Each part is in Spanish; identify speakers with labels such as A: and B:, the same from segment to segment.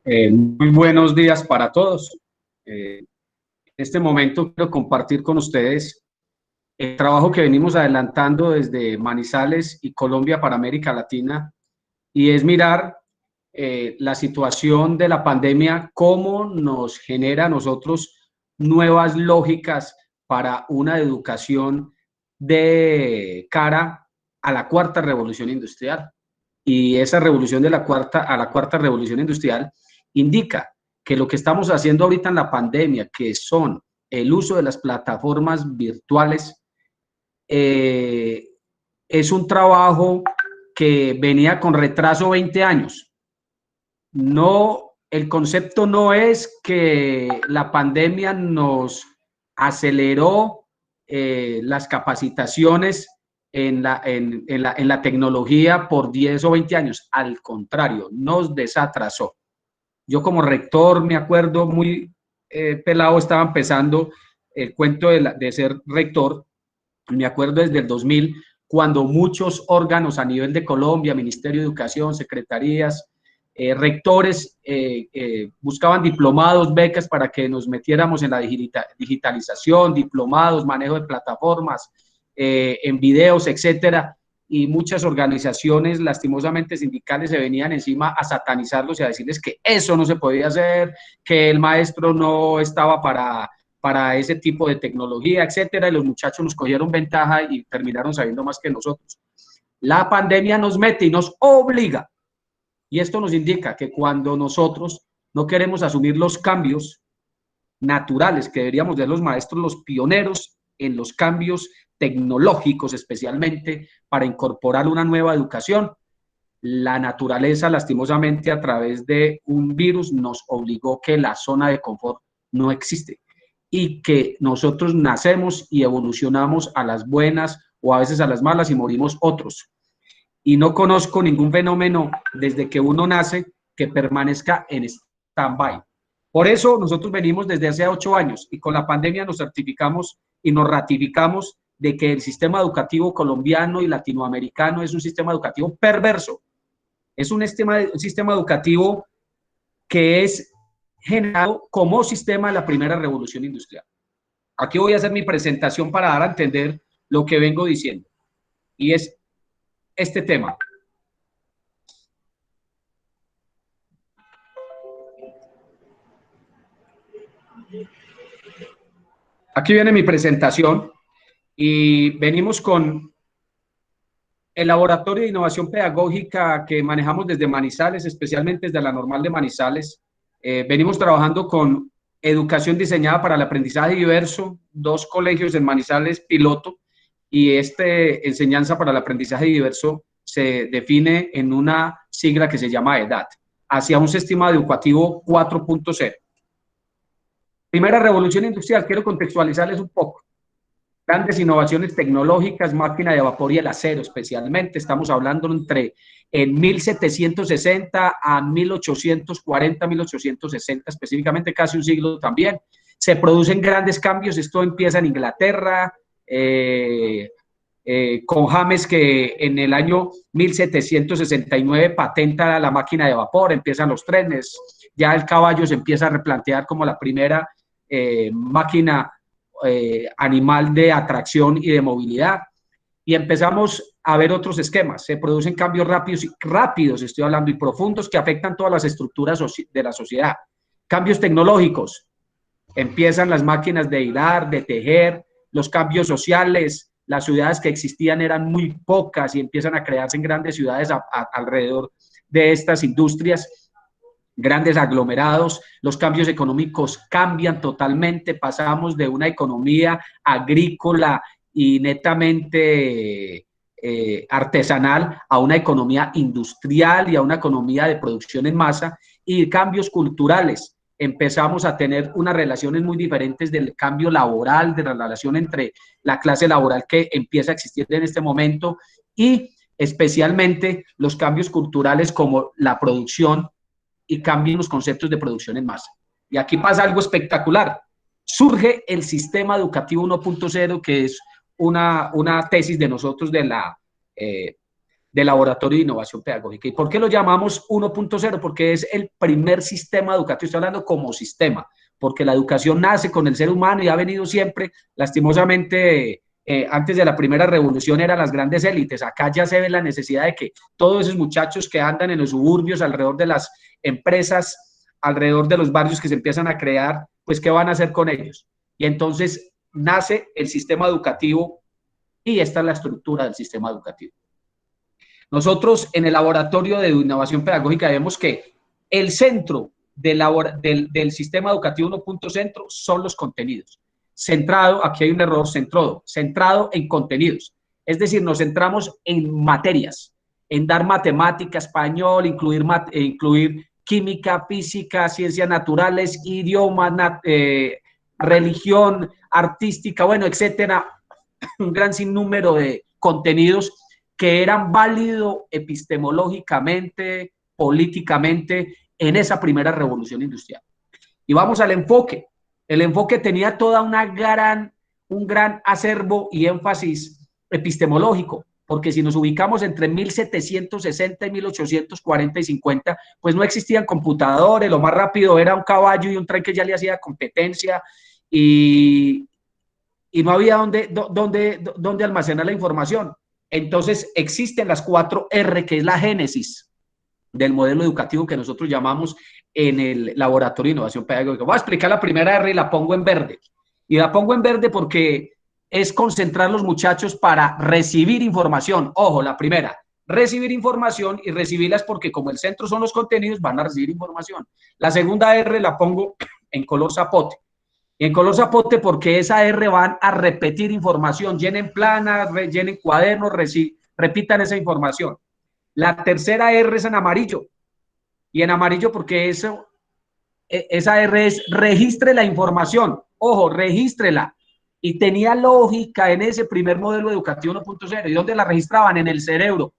A: Muy buenos días para todos. En este momento quiero compartir con ustedes el trabajo que venimos adelantando desde Manizales y Colombia para América Latina, y es mirar la situación de la pandemia, cómo nos genera a nosotros nuevas lógicas para una educación de cara a la cuarta revolución industrial. Y esa revolución de la cuarta revolución industrial indica que lo que estamos haciendo ahorita en la pandemia, que son el uso de las plataformas virtuales, eh, es un trabajo que venía con retraso 20 años. No, el concepto no es que la pandemia nos aceleró las capacitaciones en la tecnología por 10 o 20 años. Al contrario, nos desatrasó. Yo como rector me acuerdo muy pelado, estaba empezando el cuento de ser rector. Me acuerdo desde el 2000, cuando muchos órganos a nivel de Colombia, Ministerio de Educación, secretarías, rectores, buscaban diplomados, becas para que nos metiéramos en la digitalización, diplomados, manejo de plataformas, en videos, etcétera. Y muchas organizaciones, lastimosamente sindicales, se venían encima a satanizarlos y a decirles que eso no se podía hacer, que el maestro no estaba para ese tipo de tecnología, etcétera, y los muchachos nos cogieron ventaja y terminaron sabiendo más que nosotros. La pandemia nos mete y nos obliga, y esto nos indica que cuando nosotros no queremos asumir los cambios naturales que deberíamos de los maestros, los pioneros en los cambios tecnológicos, especialmente para incorporar una nueva educación, la naturaleza, lastimosamente, a través de un virus, nos obligó que la zona de confort no existe y que nosotros nacemos y evolucionamos a las buenas o a veces a las malas y morimos otros. Y no conozco ningún fenómeno desde que uno nace que permanezca en stand-by. Por eso nosotros venimos desde hace 8 años y con la pandemia nos certificamos y nos ratificamos de que el sistema educativo colombiano y latinoamericano es un sistema educativo perverso. Es un sistema educativo que es generado como sistema de la primera revolución industrial. Aquí voy a hacer mi presentación para dar a entender lo que vengo diciendo. Y es este tema. Aquí viene mi presentación y venimos con el laboratorio de innovación pedagógica que manejamos desde Manizales, especialmente desde la Normal de Manizales. Venimos trabajando con educación diseñada para el aprendizaje diverso, 2 colegios en Manizales piloto, y enseñanza para el aprendizaje diverso se define en una sigla que se llama EDAT, hacia un sistema educativo 4.0. Primera revolución industrial, quiero contextualizarles un poco. Grandes innovaciones tecnológicas, máquina de vapor y el acero especialmente, estamos hablando en 1760 a 1840, 1860 específicamente, casi un siglo también. Se producen grandes cambios, esto empieza en Inglaterra, con James, que en el año 1769 patenta la máquina de vapor, empiezan los trenes, ya el caballo se empieza a replantear como la primera máquina animal de atracción y de movilidad, y empezamos a ver otros esquemas. Se producen cambios rápidos, estoy hablando, y profundos, que afectan todas las estructuras de la sociedad. Cambios tecnológicos, empiezan las máquinas de hilar, de tejer, los cambios sociales, las ciudades que existían eran muy pocas y empiezan a crearse en grandes ciudades alrededor de estas industrias, grandes aglomerados. Los cambios económicos cambian totalmente, pasamos de una economía agrícola y netamente artesanal a una economía industrial y a una economía de producción en masa, y cambios culturales. Empezamos a tener unas relaciones muy diferentes del cambio laboral, de la relación entre la clase laboral que empieza a existir en este momento y especialmente los cambios culturales como la producción y cambian los conceptos de producción en masa. Y aquí pasa algo espectacular. Surge el sistema educativo 1.0, que es una tesis de nosotros de de laboratorio de innovación pedagógica. ¿Y por qué lo llamamos 1.0? Porque es el primer sistema educativo, estoy hablando como sistema, porque la educación nace con el ser humano y ha venido siempre, lastimosamente, antes de la primera revolución eran las grandes élites. Acá ya se ve la necesidad de que todos esos muchachos que andan en los suburbios, alrededor de las empresas, alrededor de los barrios que se empiezan a crear, pues, ¿qué van a hacer con ellos? Y entonces nace el sistema educativo y esta es la estructura del sistema educativo. Nosotros en el laboratorio de innovación pedagógica vemos que el centro del sistema educativo 1.0 son los contenidos. Centrado, aquí hay un error, centrado en contenidos. Es decir, nos centramos en materias, en dar matemática, español, incluir química, física, ciencias naturales, idiomas, religión, artística, bueno, etcétera. Un gran sinnúmero de contenidos que eran válidos epistemológicamente, políticamente, en esa primera revolución industrial. Y vamos al enfoque. El enfoque tenía toda un gran acervo y énfasis epistemológico, porque si nos ubicamos entre 1760 y 1840 y 50, pues no existían computadores, lo más rápido era un caballo y un tren que ya le hacía competencia, y no había dónde almacenar la información. Entonces existen las 4 R, que es la génesis del modelo educativo que nosotros llamamos en el laboratorio de innovación pedagógica. Voy a explicar la primera R y la pongo en verde. Y la pongo en verde porque es concentrar los muchachos para recibir información. Ojo, la primera, recibir información, y recibirlas porque como el centro son los contenidos, van a recibir información. La segunda R la pongo en color zapote. Y en color zapote porque esa R van a repetir información, llenen planas, llenen cuadernos, repitan esa información. La tercera R es en amarillo, y en amarillo porque esa R es registre la información, ojo, regístrela, y tenía lógica en ese primer modelo educativo 1.0. ¿Y dónde la registraban? En el cerebro,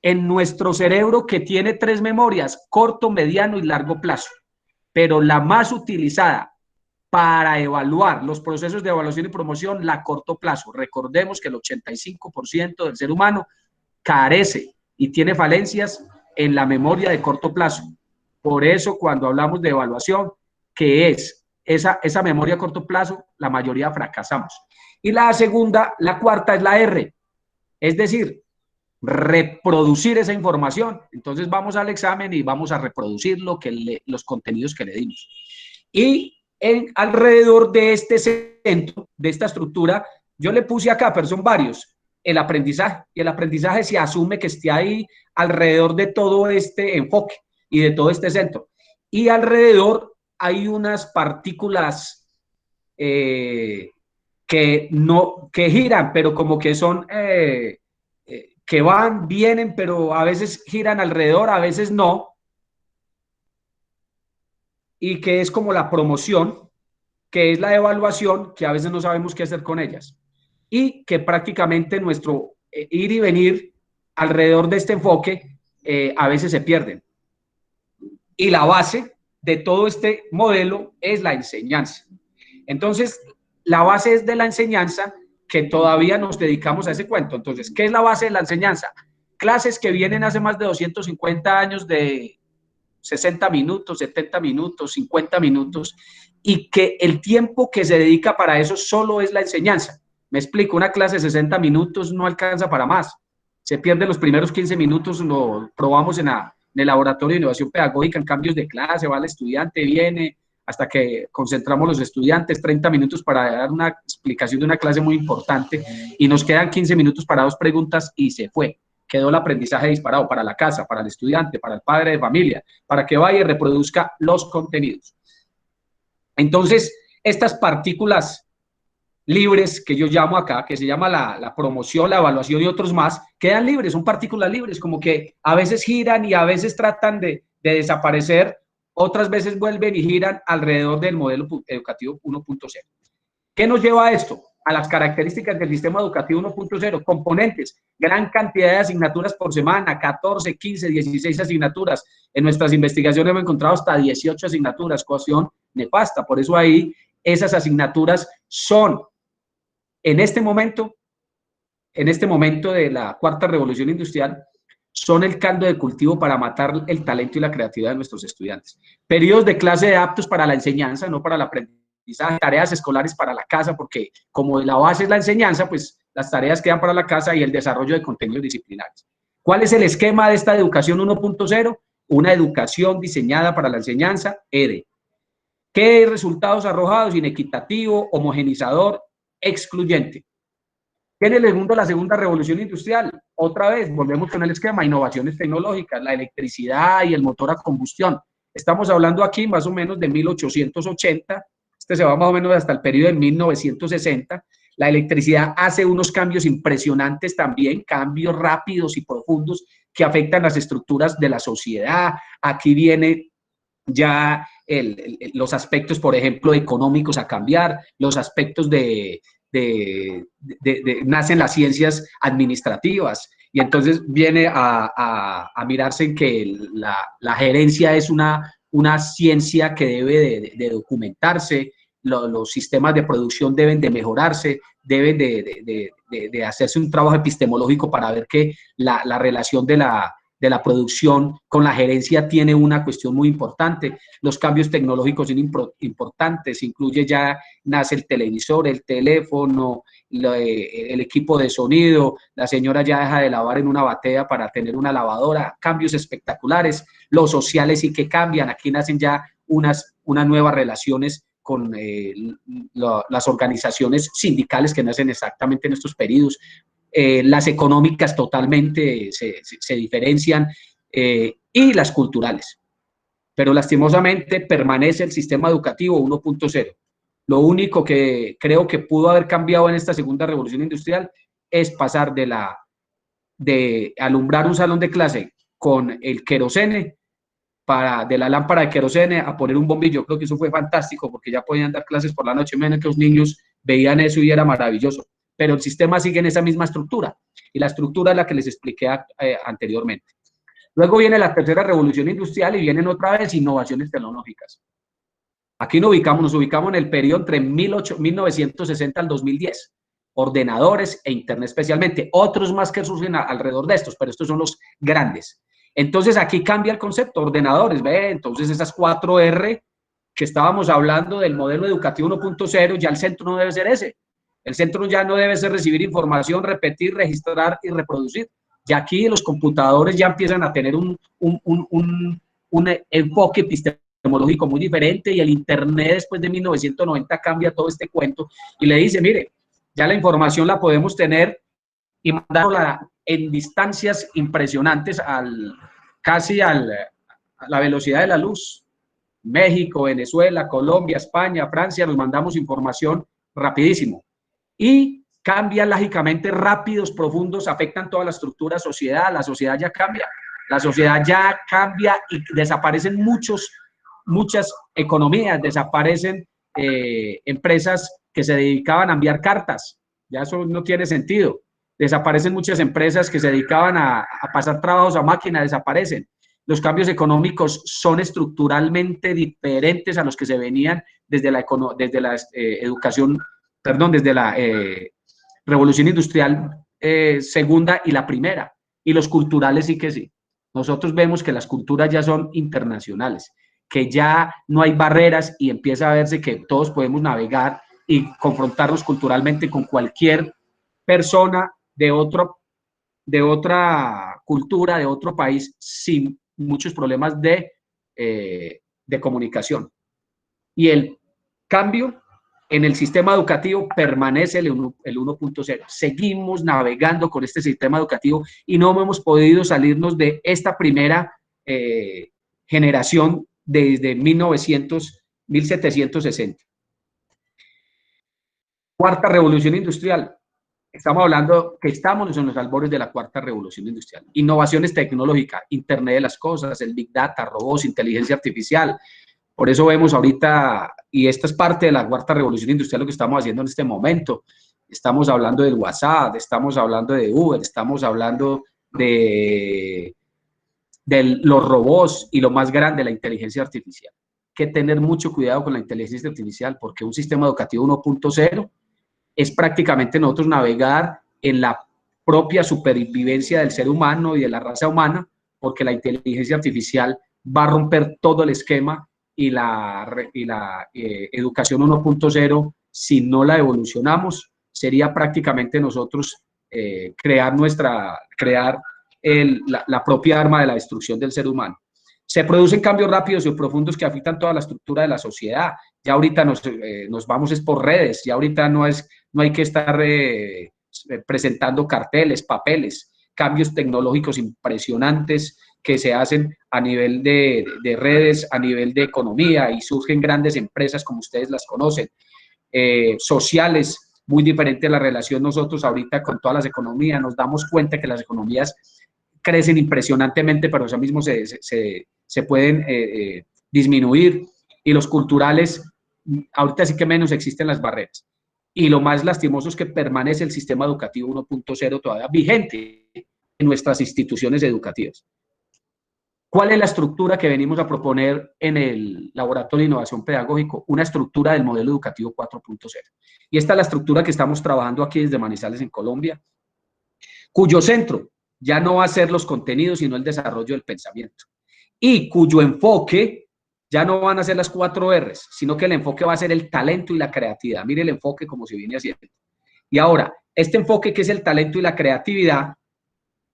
A: en nuestro cerebro, que tiene 3 memorias, corto, mediano y largo plazo, pero la más utilizada para evaluar los procesos de evaluación y promoción, la corto plazo. Recordemos que el 85% del ser humano carece y tiene falencias en la memoria de corto plazo. Por eso, cuando hablamos de evaluación, que es esa memoria a corto plazo, la mayoría fracasamos. Y la segunda, la cuarta es la R, es decir, reproducir esa información. Entonces vamos al examen y vamos a reproducir los contenidos que le dimos. Y alrededor de este centro, de esta estructura, yo le puse acá, pero son varios, el aprendizaje. Y el aprendizaje se asume que esté ahí alrededor de todo este enfoque y de todo este centro. Y alrededor hay unas partículas que giran, pero como que son, que van, vienen, pero a veces giran alrededor, a veces no. Y que es como la promoción, que es la evaluación, que a veces no sabemos qué hacer con ellas. Y que prácticamente nuestro ir y venir alrededor de este enfoque a veces se pierden. Y la base de todo este modelo es la enseñanza. Entonces, la base es de la enseñanza, que todavía nos dedicamos a ese cuento. Entonces, ¿qué es la base de la enseñanza? Clases que vienen hace más de 250 años de 60 minutos, 70 minutos, 50 minutos, y que el tiempo que se dedica para eso solo es la enseñanza. Me explico, una clase de 60 minutos no alcanza para más. Se pierden los primeros 15 minutos, lo probamos en el laboratorio de innovación pedagógica, en cambios de clase, va el estudiante, viene, hasta que concentramos los estudiantes, 30 minutos para dar una explicación de una clase muy importante, y nos quedan 15 minutos para 2 preguntas y se fue. Quedó el aprendizaje disparado para la casa, para el estudiante, para el padre de familia, para que vaya y reproduzca los contenidos. Entonces, estas partículas libres que yo llamo acá, que se llama la promoción, la evaluación y otros más, quedan libres, son partículas libres, como que a veces giran y a veces tratan de desaparecer, otras veces vuelven y giran alrededor del modelo educativo 1.0. ¿Qué nos lleva a esto? A las características del sistema educativo 1.0, componentes, gran cantidad de asignaturas por semana, 14, 15, 16 asignaturas. En nuestras investigaciones hemos encontrado hasta 18 asignaturas, cohesión nefasta. Por eso ahí esas asignaturas son, en este momento, en este momento de la cuarta revolución industrial son el caldo de cultivo para matar el talento y la creatividad de nuestros estudiantes. Periodos de clase aptos para la enseñanza, no para el aprendizaje, tareas escolares para la casa, porque como la base es la enseñanza, pues las tareas quedan para la casa y el desarrollo de contenidos disciplinarios. ¿Cuál es el esquema de esta educación 1.0? Una educación diseñada para la enseñanza, EDE. ¿Qué resultados arrojados? Inequitativo, homogenizador, excluyente. ¿Qué en el mundo de la segunda revolución industrial? Otra vez, volvemos con el esquema, innovaciones tecnológicas, la electricidad y el motor a combustión. Estamos hablando aquí más o menos de 1880, este se va más o menos hasta el periodo de 1960. La electricidad hace unos cambios impresionantes también, cambios rápidos y profundos que afectan las estructuras de la sociedad. Aquí viene ya los aspectos, por ejemplo, económicos a cambiar, los aspectos nacen las ciencias administrativas y entonces viene a mirarse en que la gerencia es una ciencia que debe de documentarse, los sistemas de producción deben de mejorarse, deben de hacerse un trabajo epistemológico para ver que la relación de la producción con la gerencia tiene una cuestión muy importante. Los cambios tecnológicos son importantes, incluye ya, nace el televisor, el teléfono, el equipo de sonido, la señora ya deja de lavar en una batea para tener una lavadora, cambios espectaculares, los sociales sí que cambian, aquí nacen ya unas nuevas relaciones con las organizaciones sindicales que nacen exactamente en estos periodos. Las económicas totalmente se diferencian y las culturales. Pero lastimosamente permanece el sistema educativo 1.0. Lo único que creo que pudo haber cambiado en esta segunda revolución industrial es pasar de alumbrar un salón de clase con el querosene, de la lámpara de querosene a poner un bombillo. Creo que eso fue fantástico porque ya podían dar clases por la noche, menos que los niños veían eso y era maravilloso. Pero el sistema sigue en esa misma estructura y la estructura es la que les expliqué anteriormente. Luego viene la tercera revolución industrial y vienen otra vez innovaciones tecnológicas. Aquí nos ubicamos en el periodo entre 1960 al 2010. Ordenadores e Internet especialmente. Otros más que surgen alrededor de estos, pero estos son los grandes. Entonces aquí cambia el concepto, ordenadores, ¿ve? Entonces esas 4R que estábamos hablando del modelo educativo 1.0, ya el centro no debe ser ese. El centro ya no debe ser recibir información, repetir, registrar y reproducir. Ya aquí los computadores ya empiezan a tener un enfoque epistemológico muy diferente y el Internet después de 1990 cambia todo este cuento y le dice, mire, ya la información la podemos tener y mandarla en distancias impresionantes casi a la velocidad de la luz. México, Venezuela, Colombia, España, Francia, nos mandamos información rapidísimo. Y cambian lógicamente rápidos, profundos, afectan toda la estructura de sociedad, la sociedad ya cambia y desaparecen muchas economías, desaparecen empresas que se dedicaban a enviar cartas, ya eso no tiene sentido, desaparecen muchas empresas que se dedicaban a pasar trabajos a máquina, desaparecen. Los cambios económicos son estructuralmente diferentes a los que se venían desde la educación, perdón, desde la revolución industrial segunda y la primera. Y los culturales sí que sí. Nosotros vemos que las culturas ya son internacionales, que ya no hay barreras y empieza a verse que todos podemos navegar y confrontarnos culturalmente con cualquier persona de otra cultura, de otro país, sin muchos problemas de comunicación. Y el cambio en el sistema educativo permanece el 1.0. Seguimos navegando con este sistema educativo y no hemos podido salirnos de esta primera generación desde 1760. Cuarta revolución industrial. Estamos hablando que estamos en los albores de la cuarta revolución industrial. Innovaciones tecnológicas, Internet de las cosas, el Big Data, robots, inteligencia artificial. Por eso vemos ahorita, y esta es parte de la cuarta revolución industrial, lo que estamos haciendo en este momento. Estamos hablando del WhatsApp, estamos hablando de Uber, estamos hablando de los robots y lo más grande, la inteligencia artificial. Hay que tener mucho cuidado con la inteligencia artificial porque un sistema educativo 1.0 es prácticamente nosotros navegar en la propia supervivencia del ser humano y de la raza humana, porque la inteligencia artificial va a romper todo el esquema y la educación 1.0, si no la evolucionamos, sería prácticamente nosotros crear la propia arma de la destrucción del ser humano. Se producen cambios rápidos y profundos que afectan toda la estructura de la sociedad. Ya ahorita nos vamos es por redes, ya ahorita no hay que estar presentando carteles, papeles, cambios tecnológicos impresionantes que se hacen a nivel de redes, a nivel de economía, y surgen grandes empresas como ustedes las conocen, sociales, muy diferente a la relación nosotros ahorita con todas las economías. Nos damos cuenta que las economías crecen impresionantemente, pero eso mismo se pueden disminuir, y los culturales, ahorita sí que menos existen las barreras. Y lo más lastimoso es que permanece el sistema educativo 1.0 todavía vigente en nuestras instituciones educativas. ¿Cuál es la estructura que venimos a proponer en el Laboratorio de Innovación Pedagógico? Una estructura del modelo educativo 4.0. Y esta es la estructura que estamos trabajando aquí desde Manizales, en Colombia, cuyo centro ya no va a ser los contenidos, sino el desarrollo del pensamiento. Y cuyo enfoque ya no van a ser las 4 R's, sino que el enfoque va a ser el talento y la creatividad. Mire el enfoque como se viene haciendo. Y ahora, este enfoque, que es el talento y la creatividad,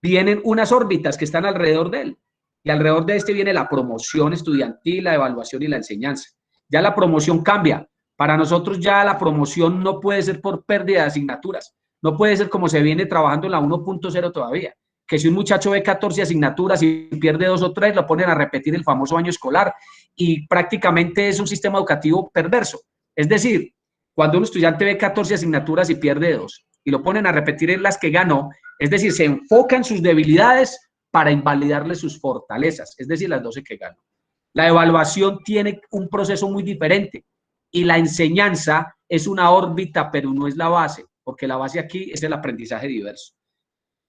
A: vienen unas órbitas que están alrededor de él. Y alrededor de este viene la promoción estudiantil, la evaluación y la enseñanza. Ya la promoción cambia. Para nosotros ya la promoción no puede ser por pérdida de asignaturas. No puede ser como se viene trabajando en la 1.0 todavía, que si un muchacho ve 14 asignaturas y pierde 2 o 3, lo ponen a repetir el famoso año escolar, y prácticamente es un sistema educativo perverso. Es decir, cuando un estudiante ve 14 asignaturas y pierde 2 y lo ponen a repetir en las que ganó, es decir, se enfoca en sus debilidades para invalidarle sus fortalezas, es decir, las 12 que ganó. La evaluación tiene un proceso muy diferente, y la enseñanza es una órbita, pero no es la base, porque la base aquí es el aprendizaje diverso.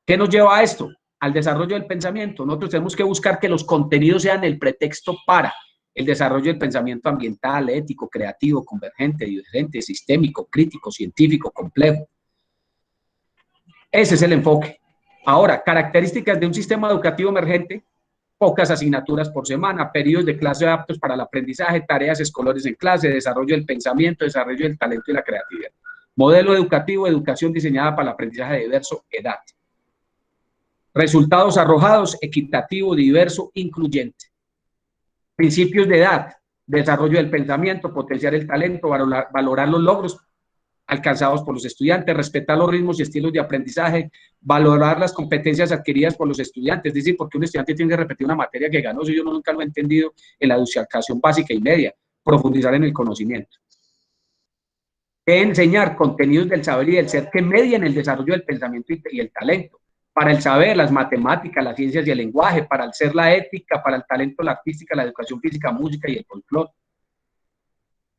A: ¿Qué nos lleva a esto? Al desarrollo del pensamiento. Nosotros tenemos que buscar que los contenidos sean el pretexto para el desarrollo del pensamiento ambiental, ético, creativo, convergente, divergente, sistémico, crítico, científico, complejo. Ese es el enfoque. Ahora, características de un sistema educativo emergente: pocas asignaturas por semana, periodos de clase aptos para el aprendizaje, tareas escolares en clase, desarrollo del pensamiento, desarrollo del talento y la creatividad. Modelo educativo, educación diseñada para el aprendizaje diverso, edad. Resultados arrojados: equitativo, diverso, incluyente. Principios de edad: desarrollo del pensamiento, potenciar el talento, valorar los logros alcanzados por los estudiantes, respetar los ritmos y estilos de aprendizaje, valorar las competencias adquiridas por los estudiantes. Es decir, porque un estudiante tiene que repetir una materia que ganó, si yo nunca lo he entendido en la educación básica y media. Profundizar en el conocimiento. Enseñar contenidos del saber y del ser que medien el desarrollo del pensamiento y el talento. Para el saber, las matemáticas, las ciencias y el lenguaje; para el ser, la ética; para el talento, la artística, la educación física, música y el folclore.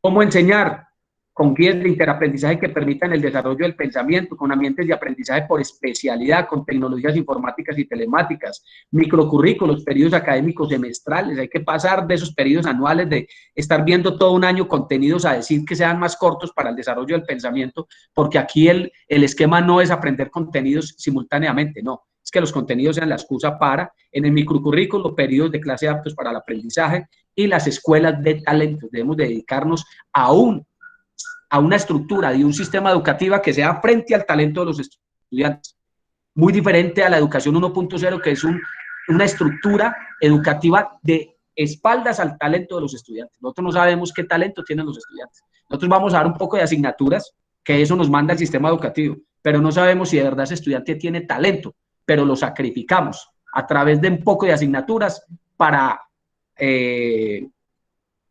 A: ¿Cómo enseñar? Con guías de interaprendizaje que permitan el desarrollo del pensamiento, con ambientes de aprendizaje por especialidad, con tecnologías informáticas y telemáticas, microcurrículos, periodos académicos semestrales. Hay que pasar de esos periodos anuales de estar viendo todo un año contenidos a decir que sean más cortos para el desarrollo del pensamiento, porque aquí el esquema no es aprender contenidos simultáneamente, no. Es que los contenidos sean la excusa para, en el microcurrículo, periodos de clase aptos para el aprendizaje, y las escuelas de talentos. Debemos dedicarnos a una estructura de un sistema educativo que sea frente al talento de los estudiantes. Muy diferente a la educación 1.0, que es una estructura educativa de espaldas al talento de los estudiantes. Nosotros no sabemos qué talento tienen los estudiantes. Nosotros vamos a dar un poco de asignaturas, que eso nos manda el sistema educativo, pero no sabemos si de verdad ese estudiante tiene talento, pero lo sacrificamos a través de un poco de asignaturas para,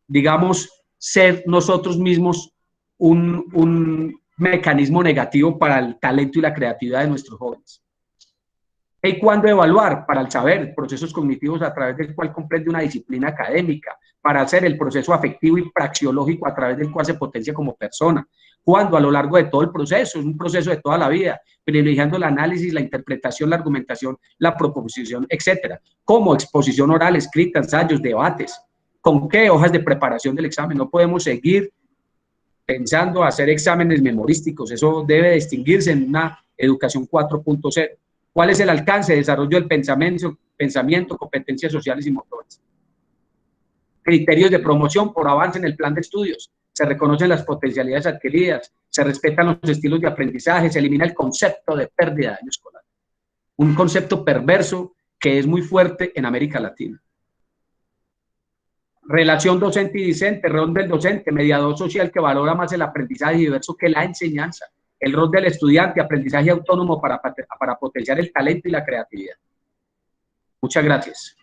A: digamos, ser nosotros mismos un mecanismo negativo para el talento y la creatividad de nuestros jóvenes. ¿Y cuándo evaluar? Para el saber, procesos cognitivos a través del cual comprende una disciplina académica; para hacer el proceso afectivo y praxeológico a través del cual se potencia como persona. ¿Cuándo? A lo largo de todo el proceso, es un proceso de toda la vida, privilegiando el análisis, la interpretación, la argumentación, la proposición, etcétera. ¿Cómo? Exposición oral, escrita, ensayos, debates. ¿Con qué? Hojas de preparación del examen. No podemos seguir pensando hacer exámenes memorísticos. Eso debe distinguirse en una educación 4.0. ¿Cuál es el alcance? Desarrollo del pensamiento, competencias sociales y motoras. Criterios de promoción por avance en el plan de estudios. Se reconocen las potencialidades adquiridas, se respetan los estilos de aprendizaje, se elimina el concepto de pérdida de año escolar. Un concepto perverso que es muy fuerte en América Latina. Relación docente y discente, rol del docente, mediador social que valora más el aprendizaje diverso que la enseñanza. El rol del estudiante, aprendizaje autónomo para potenciar el talento y la creatividad. Muchas gracias.